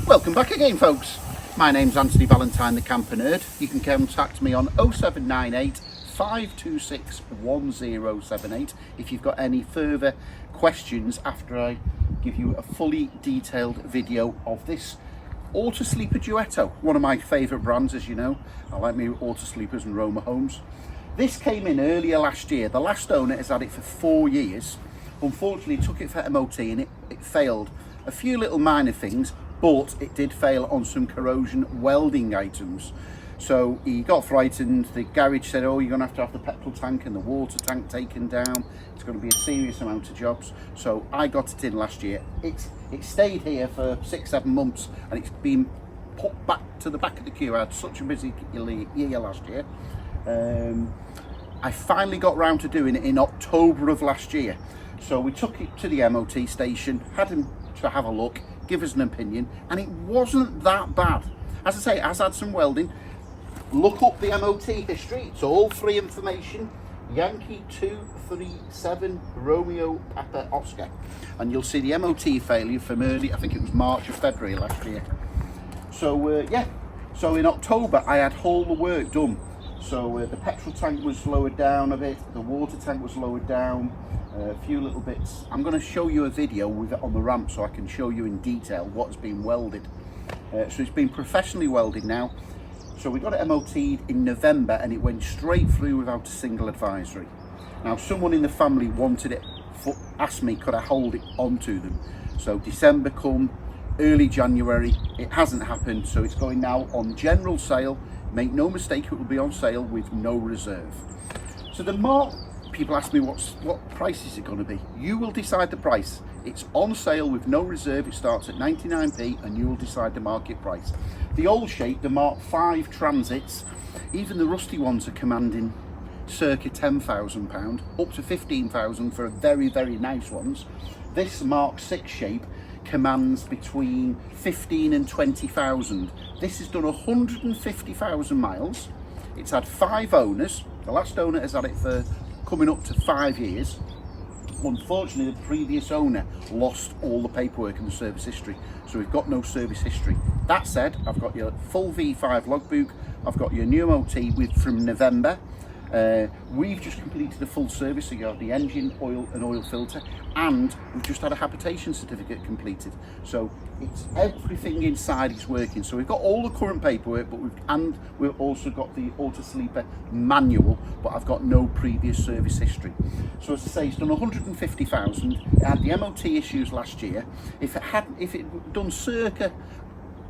Welcome back again, folks. My name's Antony Valentine, the Camper Nerd. You can contact me on 0798 526 1078 if you've got any further questions after I give you a fully detailed video of this Autosleeper Duetto, one of my favourite brands, as you know. I like my Autosleepers and Roma homes. This came in earlier last year. The last owner has had it for 4 years. Unfortunately, took it for MOT and it failed. A few little minor things, but it did fail on some corrosion welding items. So he got frightened. The garage said, oh, you're going to have the petrol tank and the water tank taken down. It's going to be a serious amount of jobs. So I got it in last year. It stayed here for 6-7 months and it's been put back to the back of the queue. I had such a busy year last year. I finally got round to doing it in October of last year. So we took it to the MOT station, had him to have a look, give us an opinion, and it wasn't that bad. As I say, it has had some welding. Look up the MOT history, it's all free information. Yankee 237 Romeo Papa Oscar, and you'll see the MOT failure from early, I think it was March or February last year. So yeah, so in October I had all the work done. So the petrol tank was lowered down a bit, the water tank was lowered down, a few little bits. I'm going to show you a video with it on the ramp so I can show you in detail what's been welded. So it's been professionally welded now. So we got it MOT'd in November and it went straight through without a single advisory. Now someone in the family wanted it, asked me could I hold it onto them. So December come, early January, it hasn't happened, so it's going now on general sale. Make no mistake, it will be on sale with no reserve. So the mark, people ask me what price is it going to be. You will decide the price. It's on sale with no reserve. It starts at 99p and you will decide the market price. The old shape, the Mark 5 Transits, even the rusty ones are commanding circa £10,000, up to £15,000 for very, very nice ones. This Mark 6 shape commands between 15 and 20,000. This has done 150,000 miles. It's had 5 owners. The last owner has had it for coming up to 5 years. Unfortunately, the previous owner lost all the paperwork and the service history, so we've got no service history. That said, I've got your full V5 logbook. I've got your new MOT from November. We've just completed a full service, so you have the engine, oil and oil filter, and we've just had a habitation certificate completed. So it's everything inside is working. So we've got all the current paperwork, but we've also got the Autosleeper manual, but I've got no previous service history. So as I say, it's done 150,000. It had the MOT issues last year. If it done circa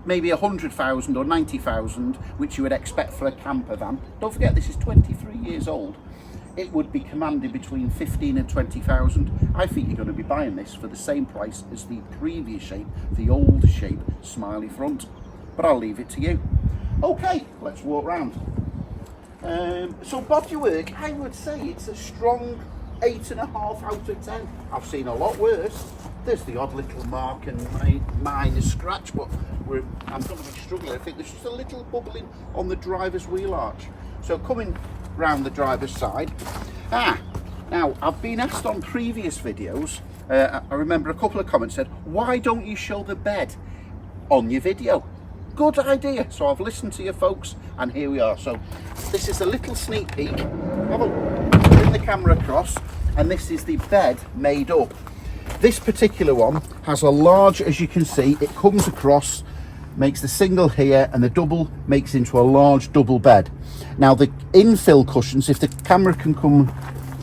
maybe 100,000 or 90,000, which you would expect for a camper van. Don't forget, this is 23 years old. It would be commanded between 15 and 20,000. I think you're going to be buying this for the same price as the previous shape, the old shape Smiley front. But I'll leave it to you. Okay, let's walk round. So body work, I would say it's a strong 8.5 out of 10. I've seen a lot worse. There's the odd little mark and minor scratch, but I'm going to be struggling. I think there's just a little bubbling on the driver's wheel arch. So coming round the driver's side. Now I've been asked on previous videos, I remember a couple of comments said, why don't you show the bed on your video? Good idea. So I've listened to you folks and here we are. So this is a little sneak peek. Bring the camera across, and this is the bed made up. This particular one has a large, as you can see, it comes across, makes the single here, and the double makes into a large double bed. Now the infill cushions, if the camera can come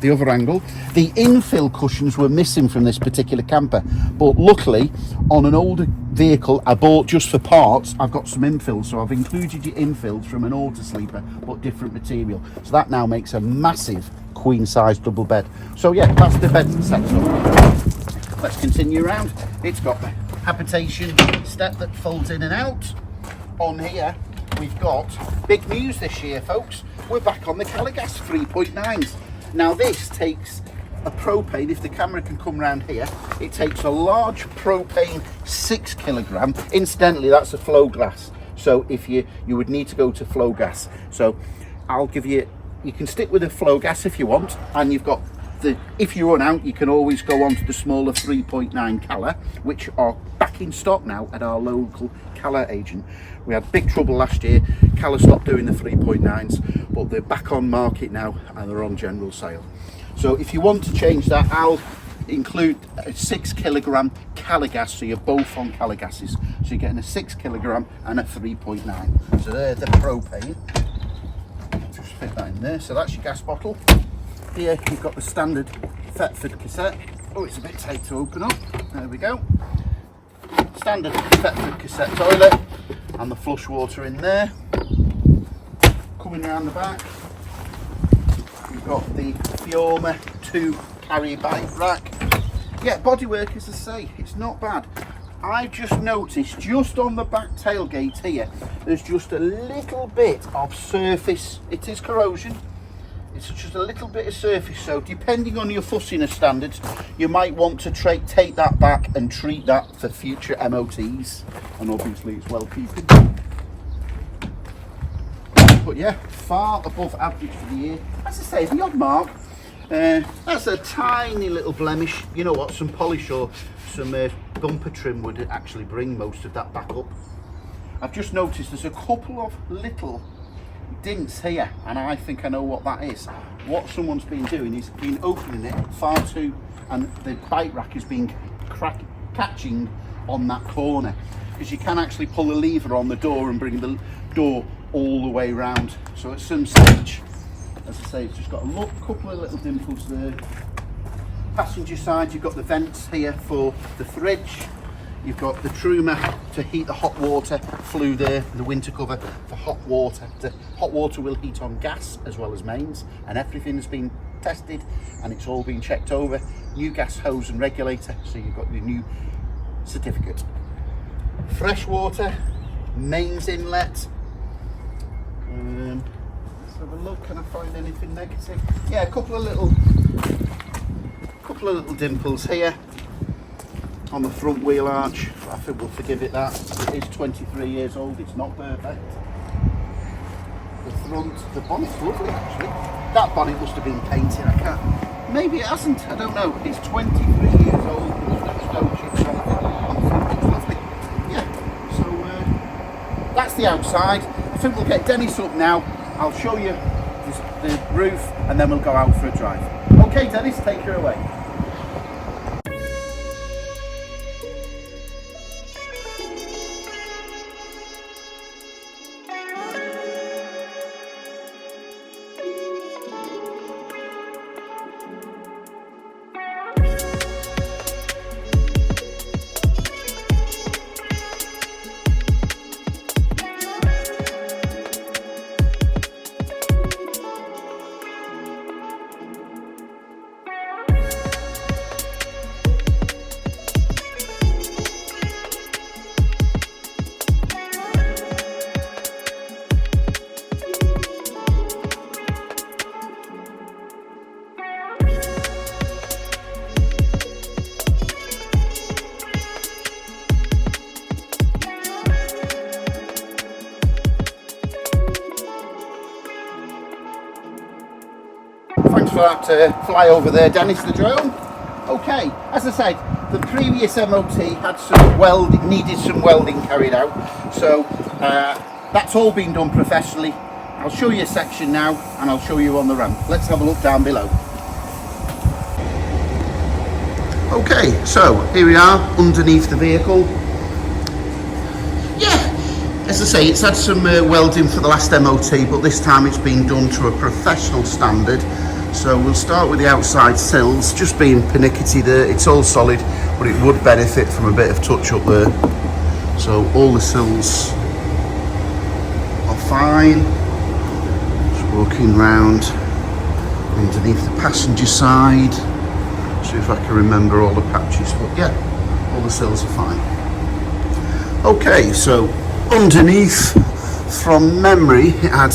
the other angle, the infill cushions were missing from this particular camper, but luckily on an older vehicle I bought just for parts, I've got some infills, so I've included your infills from an Autosleeper but different material, so that now makes a massive queen size double bed. So yeah, that's the bed setup. Let's continue around. It's got the habitation step that folds in and out. On here we've got big news this year, folks. We're back on the Caligas 3.9s. Now this takes a propane, if the camera can come round here, it takes a large propane 6 kilogram. Incidentally, that's a flow gas. So if you would need to go to flow gas. So I'll give you can stick with a flow gas if you want, and you've got if you run out, you can always go on to the smaller 3.9 colour, which are back in stock now at our local colour agent. We had big trouble last year. Colour stopped doing the 3.9s, but they're back on market now and they're on general sale. So if you want to change that, I'll include a 6 kilogram colour gas, so you're both on colour gases. So you're getting a 6 kilogram and a 3.9. So they're the propane. Just fit that in there. So that's your gas bottle. Here you've got the standard Thetford cassette. Oh, it's a bit tight to open up. There we go. Standard Thetford cassette toilet, and the flush water in there. Coming around the back, we've got the Fiorma 2 carry bike rack. Yeah, bodywork, as I say, it's not bad. I just noticed just on the back tailgate here, there's just a little bit of surface. It is corrosion. It's just a little bit of surface, so depending on your fussiness standards, you might want to take that back and treat that for future MOTs, and obviously it's well keeping. But yeah, far above average for the year. As I say, the odd mark, that's a tiny little blemish. You know what, some polish or some bumper trim would actually bring most of that back up. I've just noticed there's a couple of little dints here, and I think I know what that is. What someone's been doing is been opening it far too, and the bike rack has been catching on that corner, because you can actually pull the lever on the door and bring the door all the way around. So at some stage, as I say, it's just got a couple of little dimples there. Passenger side, you've got the vents here for the fridge. You've got the Truma to heat the hot water, flue there, the winter cover for hot water. The hot water will heat on gas as well as mains, and everything's been tested and it's all been checked over. New gas hose and regulator, so you've got your new certificate. Fresh water, mains inlet. Let's have a look, can I find anything negative? Yeah, a couple of little dimples here on the front wheel arch. I think we'll forgive it that. It is 23 years old, it's not perfect. The bonnet's lovely actually. That bonnet must have been painted, I can't. Maybe it hasn't, I don't know. It's 23 years old, there's no stone chips on the front, it's lovely. Yeah, so that's the outside. I think we'll get Dennis up now. I'll show you the roof and then we'll go out for a drive. Okay Dennis, take her away. Thanks for that fly over there, Dennis the drone. Okay, as I said, the previous MOT had some needed some welding carried out, so that's all been done professionally. I'll show you a section now and I'll show you on the ramp. Let's have a look down below. Okay, so here we are underneath the vehicle. Yeah, as I say, it's had some welding for the last MOT, but this time it's been done to a professional standard. So we'll start with the outside sills, just being pernickety there. It's all solid, but it would benefit from a bit of touch up there. So all the sills are fine. Just walking round underneath the passenger side. See if I can remember all the patches, but yeah, all the sills are fine. Okay, so underneath, from memory, it had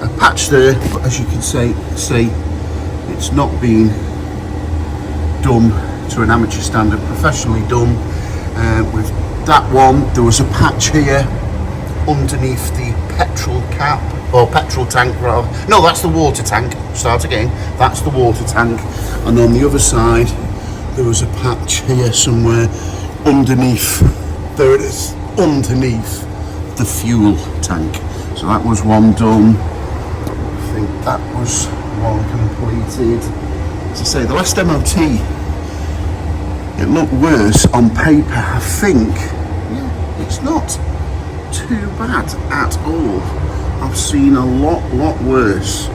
a patch there, but as you can see, it's not been done to an amateur standard, professionally done. With that one, there was a patch here underneath the petrol cap, or petrol tank rather. No, that's the water tank. Start again. That's the water tank. And on the other side, there was a patch here somewhere underneath. There it is, underneath the fuel tank. So that was one done. I think that was one completed. As I say, the last MOT, it looked worse on paper. I think, yeah, it's not too bad at all. I've seen a lot worse.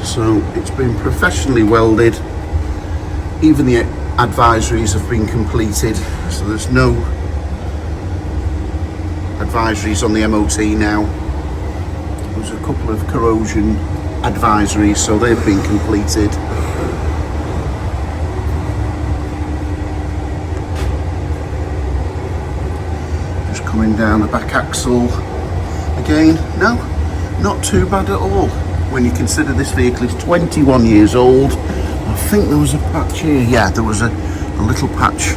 So it's been professionally welded. Even the advisories have been completed. So there's no advisories on the MOT now. There's a couple of corrosion advisories, so they've been completed. Just coming down the back axle again. No, not too bad at all when you consider this vehicle is 21 years old. I think there was a patch here. Yeah, there was a little patch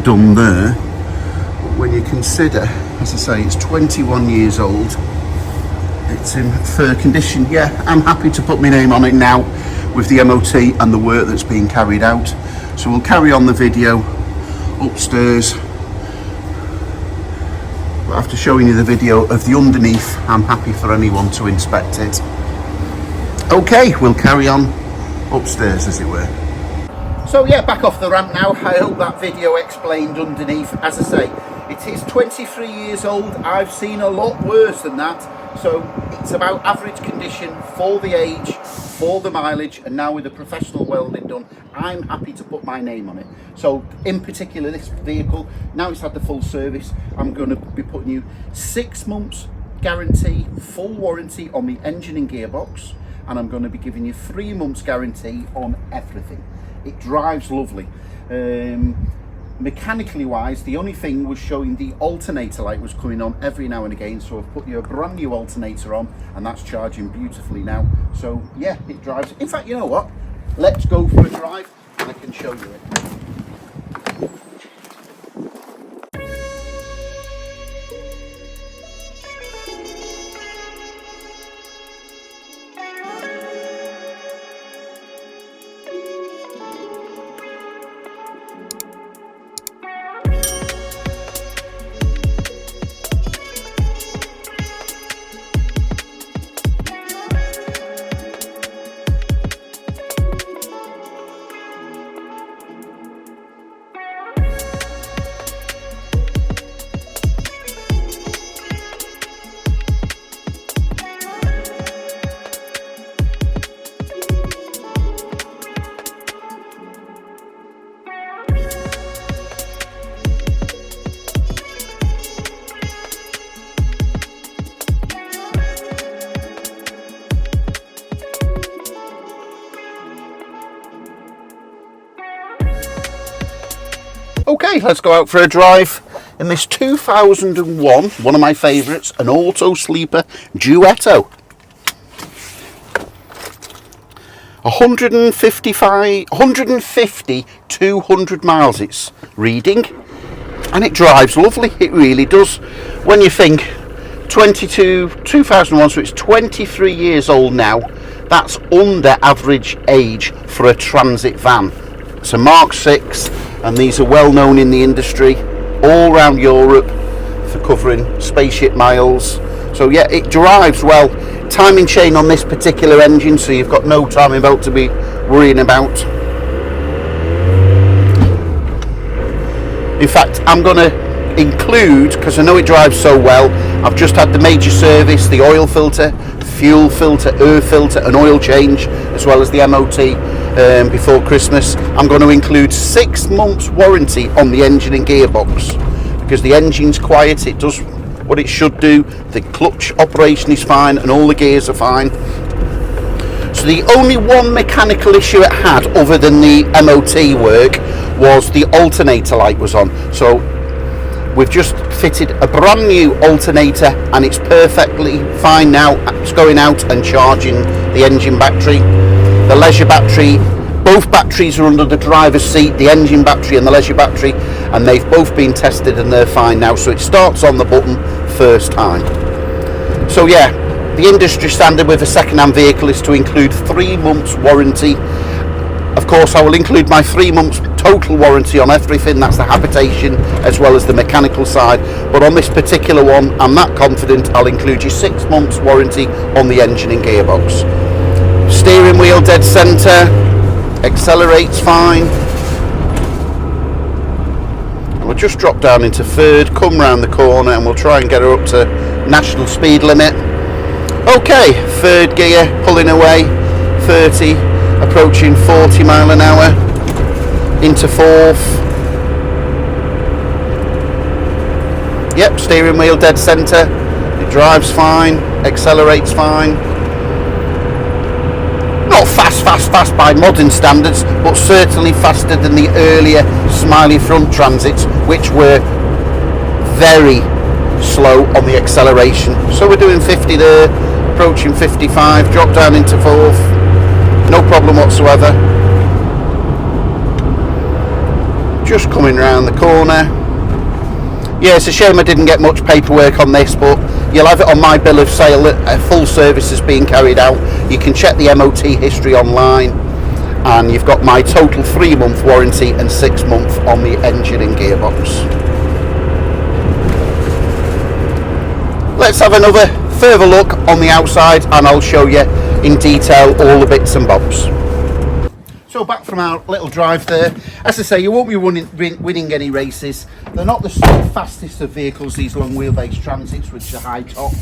done there. But when you consider, as I say, it's 21 years old, it's in fair condition. Yeah, I'm happy to put my name on it now with the MOT and the work that's being carried out. So we'll carry on the video upstairs. But after showing you the video of the underneath, I'm happy for anyone to inspect it. Okay, we'll carry on upstairs, as it were. So yeah, back off the ramp now. I hope that video explained underneath. As I say, it is 23 years old. I've seen a lot worse than that. So it's about average condition for the age, for the mileage, and now with the professional welding done, I'm happy to put my name on it. So in particular, this vehicle, now it's had the full service, I'm going to be putting you 6 months guarantee, full warranty on the engine and gearbox, and I'm going to be giving you 3 months guarantee on everything. It drives lovely. Mechanically wise, the only thing was showing the alternator light was coming on every now and again, so I've put you a brand new alternator on, and that's charging beautifully now. So yeah, it drives. In fact, you know what, let's go for a drive and I can show you it. Okay, let's go out for a drive in this 2001, one of my favourites, an Autosleeper Duetto. 150, 200 miles it's reading, and it drives lovely, it really does. When you think 2001, so it's 23 years old now, that's under average age for a transit van. It's a Mark 6, and these are well known in the industry all around Europe for covering spaceship miles. So yeah, it drives well. Timing chain on this particular engine, so you've got no timing belt to be worrying about. In fact, I'm going to include, because I know it drives so well, I've just had the major service, the oil filter, fuel filter, air filter, an oil change, as well as the MOT before Christmas. I'm going to include 6 months warranty on the engine and gearbox, because the engine's quiet, it does what it should do, the clutch operation is fine, and all the gears are fine. So the only one mechanical issue it had, other than the MOT work, was the alternator light was on. So we've just fitted a brand new alternator, and it's perfectly fine now. It's going out and charging the engine battery. The leisure battery, both batteries are under the driver's seat, the engine battery and the leisure battery, and they've both been tested and they're fine now. So it starts on the button first time. So yeah, the industry standard with a second-hand vehicle is to include 3 months warranty. Of course, I will include my 3 months total warranty on everything. That's the habitation as well as the mechanical side. But on this particular one, I'm that confident I'll include you 6 months warranty on the engine and gearbox. Steering wheel dead centre, accelerates fine. And we'll just drop down into third, come round the corner, and we'll try and get her up to national speed limit. Okay, third gear, pulling away, 30, approaching 40 mile an hour, into fourth. Yep, steering wheel dead centre, it drives fine, accelerates fine. Not fast by modern standards, but certainly faster than the earlier Smiley front transits, which were very slow on the acceleration. So we're doing 50 there, approaching 55, drop down into fourth, no problem whatsoever. Just coming round the corner. Yeah, it's a shame I didn't get much paperwork on this, but you'll have it on my bill of sale that a full service is being carried out. You can check the MOT history online, and you've got my total 3 month warranty and 6 month on the engine and gearbox. Let's have another further look on the outside, and I'll show you in detail all the bits and bobs. So back from our little drive there, as I say, you won't be winning any races. They're not the fastest of vehicles, these long wheelbase transits with the high top,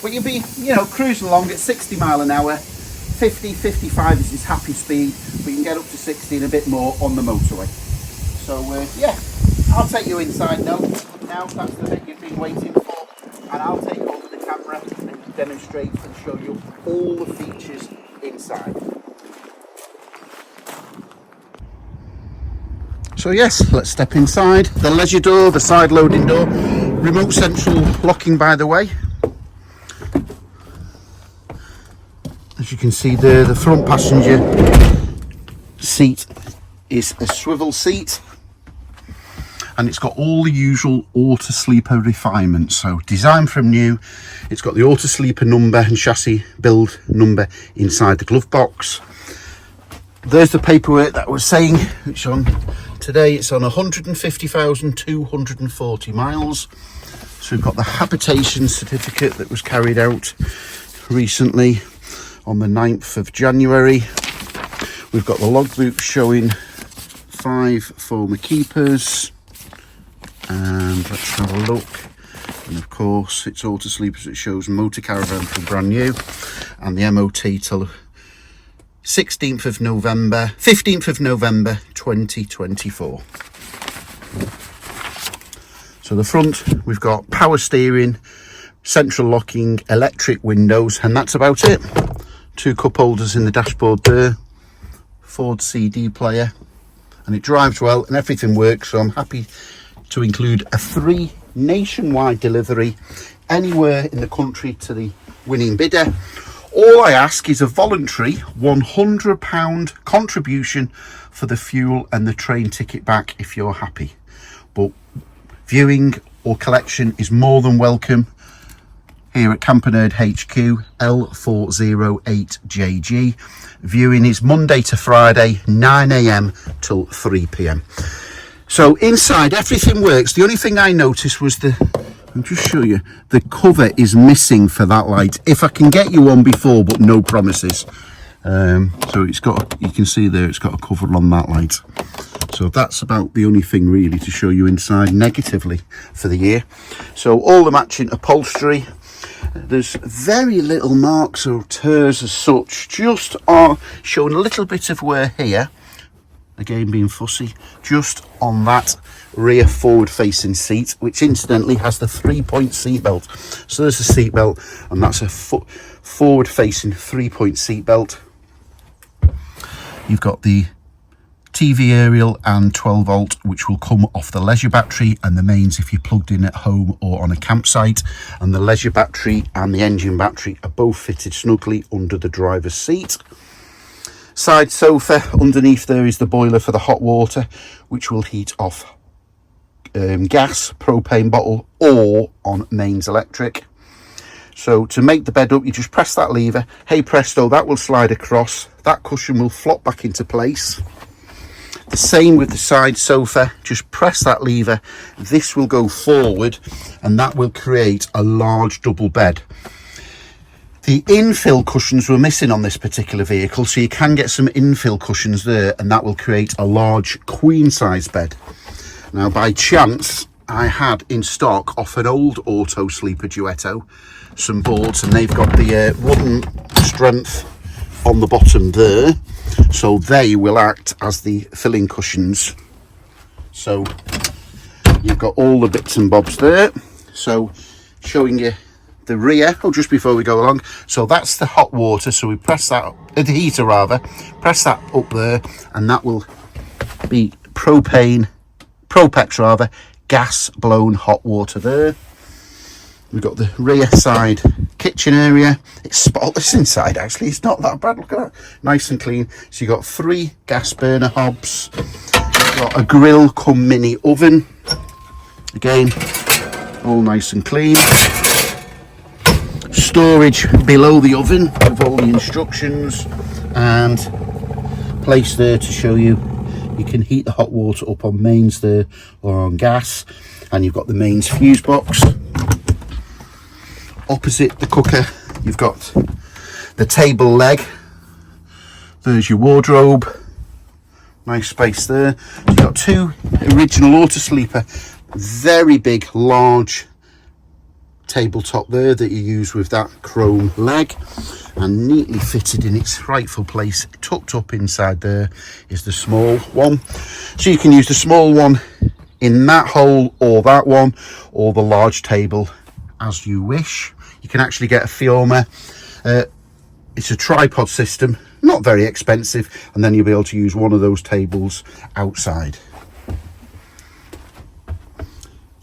but you'll be, cruising along at 60 mile an hour. 50, 55 is his happy speed, but you can get up to 60 and a bit more on the motorway. So yeah, I'll take you inside now. That's the bit you've been waiting for, and I'll take over the camera and demonstrate and show you all the features inside. So yes, let's step inside. The leisure door, the side loading door, remote central locking by the way. As you can see there, the front passenger seat is a swivel seat, and it's got all the usual Autosleeper refinements. So designed from new, it's got the Autosleeper number and chassis build number inside the glove box. There's the paperwork that I was saying, which on today it's on 150,240 miles. So we've got the habitation certificate that was carried out recently on the 9th of January. We've got the logbook showing 5 former keepers, and let's have a look. And of course it's Autosleeper, so it shows motor caravan for brand new, and the MOT till 15th of November 2024. So the front, we've got power steering, central locking, electric windows, and that's about it. 2 cup holders in the dashboard there, Ford CD player, and it drives well and everything works. So I'm happy to include a free nationwide delivery anywhere in the country to the winning bidder. All I ask is a voluntary £100 contribution for the fuel and the train ticket back if you're happy. But viewing or collection is more than welcome here at Campanerd HQ, L408JG. Viewing is Monday to Friday, 9 AM till 3 PM. So inside everything works. The only thing I noticed was I'll just show you, the cover is missing for that light. If I can get you one before, but no promises. So it's got, you can see there, it's got a cover on that light. So that's about the only thing really to show you inside negatively for the year. So all the matching upholstery. There's very little marks or tears as such, just are showing a little bit of wear here, again being fussy, just on that rear forward facing seat, which incidentally has the 3-point seat belt. So there's a seat belt, and that's a forward facing 3-point seat belt. You've got the TV aerial and 12 volt, which will come off the leisure battery, and the mains if you're plugged in at home or on a campsite. And the leisure battery and the engine battery are both fitted snugly under the driver's seat. Side sofa, underneath there is the boiler for the hot water, which will heat off gas, propane bottle, or on mains electric. So to make the bed up, you just press that lever. Hey presto, that will slide across. That cushion will flop back into place. The same with the side sofa. Just press that lever. This will go forward and that will create a large double bed. The infill cushions were missing on this particular vehicle, so you can get some infill cushions there, and that will create a large queen size bed. Now, by chance, I had in stock off an old Autosleeper Duetto some boards, and they've got the wooden strength on the bottom there, so they will act as the filling cushions. So you've got all the bits and bobs there. So showing you the rear, just before we go along, so that's the hot water, so we press that up, the heater rather, press that up there, and that will be propex rather, gas blown hot water there. We've got the rear side kitchen area. It's spotless inside, actually. It's not that bad. Look at that, nice and clean. So you've got 3 gas burner hobs. You've got a grill cum mini oven, again all nice and clean. Storage below the oven with all the instructions, and place there to show you can heat the hot water up on mains there or on gas. And you've got the mains fuse box. Opposite the cooker you've got the table leg. There's your wardrobe, nice space there. You've got 2 original Autosleeper, very big large tabletop there that you use with that chrome leg, and neatly fitted in its rightful place, tucked up inside there is the small one. So you can use the small one in that hole or that one, or the large table as you wish. You can actually get a Fioma. It's a tripod system, not very expensive, and then you'll be able to use one of those tables outside.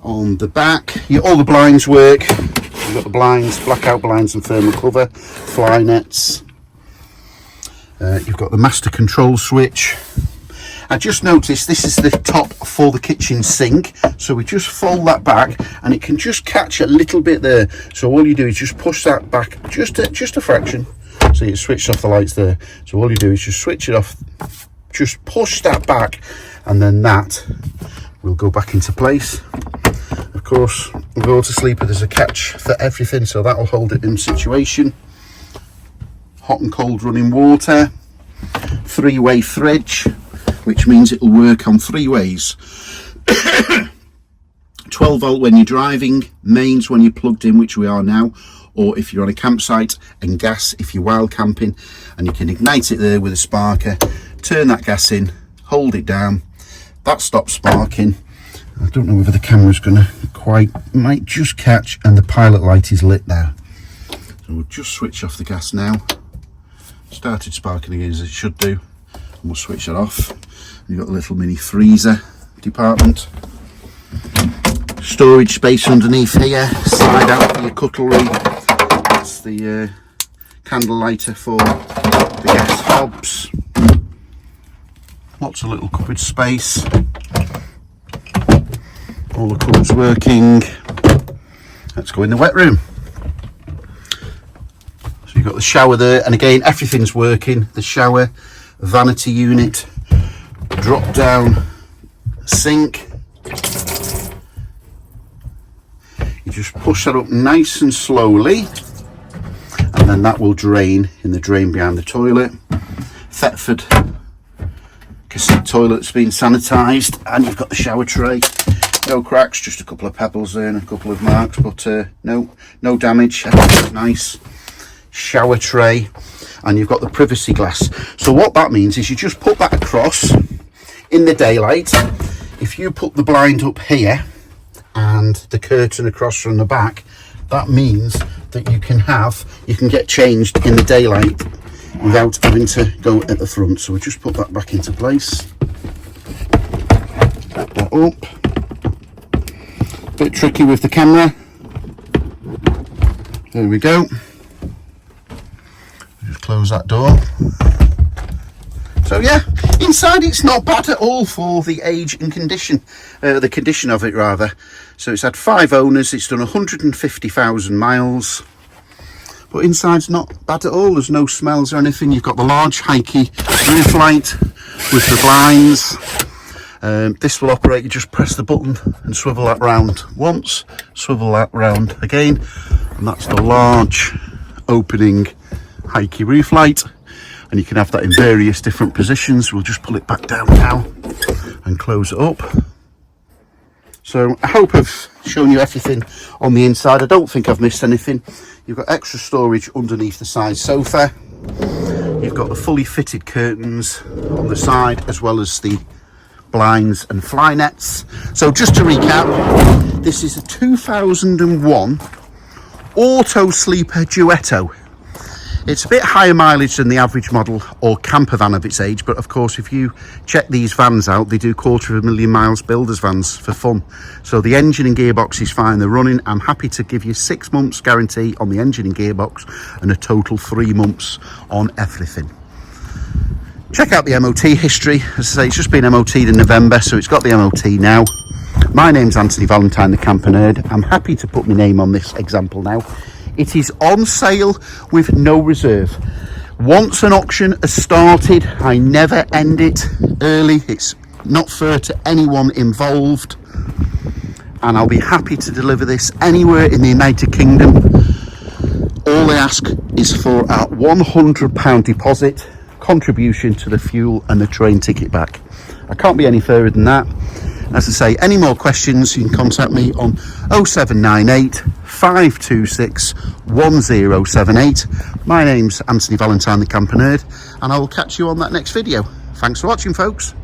On the back, all the blinds work. You've got the blinds, blackout blinds and thermal cover, fly nets. You've got the master control switch. I just noticed this is the top for the kitchen sink, so we just fold that back and it can just catch a little bit there. So all you do is just push that back just a fraction. So you switched off the lights there. So all you do is just switch it off, just push that back, and then that will go back into place. Of course, with Autosleeper there's a catch for everything, so that will hold it in situation. Hot and cold running water, 3-way fridge, which means it will work on 3 ways. 12 volt when you're driving, mains when you're plugged in, which we are now, or if you're on a campsite, and gas if you're wild camping, and you can ignite it there with a sparker, turn that gas in, hold it down, that stops sparking. I don't know whether the camera's going to might just catch, and the pilot light is lit now. So we'll just switch off the gas now. Started sparking again as it should do, and we'll switch it off. You've got a little mini freezer department. Storage space underneath here, slide out for your cutlery. That's the candle lighter for the gas hobs. Lots of little cupboard space. All the cupboards working. Let's go in the wet room. So you've got the shower there, and again everything's working. The shower, vanity unit, drop down sink. You just push that up nice and slowly, and then that will drain in the drain behind the toilet. Thetford cassette toilet's been sanitised, and you've got the shower tray. No cracks, just a couple of pebbles there and a couple of marks, but no damage. Nice shower tray, and you've got the privacy glass. So what that means is you just put that across in the daylight. If you put the blind up here and the curtain across from the back, that means that you can get changed in the daylight without having to go at the front. So we just put that back into place. Back that up. Bit tricky with the camera. There we go. Just close that door. So yeah, inside it's not bad at all for the age and condition, the condition of it rather. So it's had 5 owners, it's done 150,000 miles. but inside's not bad at all. There's no smells or anything. You've got the large Heike roof light with the blinds. This will operate, you just press the button and swivel that round once, swivel that round again, and that's the large opening Heike roof light. And you can have that in various different positions. We'll just pull it back down now and close it up. So I hope I've shown you everything on the inside. I don't think I've missed anything. You've got extra storage underneath the side sofa. You've got the fully fitted curtains on the side, as well as the blinds and fly nets. So just to recap, this is a 2001 Autosleeper Duetto. It's a bit higher mileage than the average model or camper van of its age, but of course if you check these vans out, they do 250,000 miles builders vans for fun. So the engine and gearbox is fine, they're running. I'm happy to give you 6 months guarantee on the engine and gearbox and a total 3 months on everything. Check out the MOT history. As I say, it's just been MOT'd in November, so it's got the MOT now. My name's Antony Valentine, the Camper Nerd. I'm happy to put my name on this example now. It is on sale with no reserve. Once an auction has started, I never end it early. It's not fair to anyone involved. And I'll be happy to deliver this anywhere in the United Kingdom. All I ask is for a £100 deposit, contribution to the fuel and the train ticket back. I can't be any further than that. As I say, any more questions, you can contact me on 0798 526 1078. My name's Antony Valentine, the Camper Nerd, and I will catch you on that next video. Thanks for watching, folks.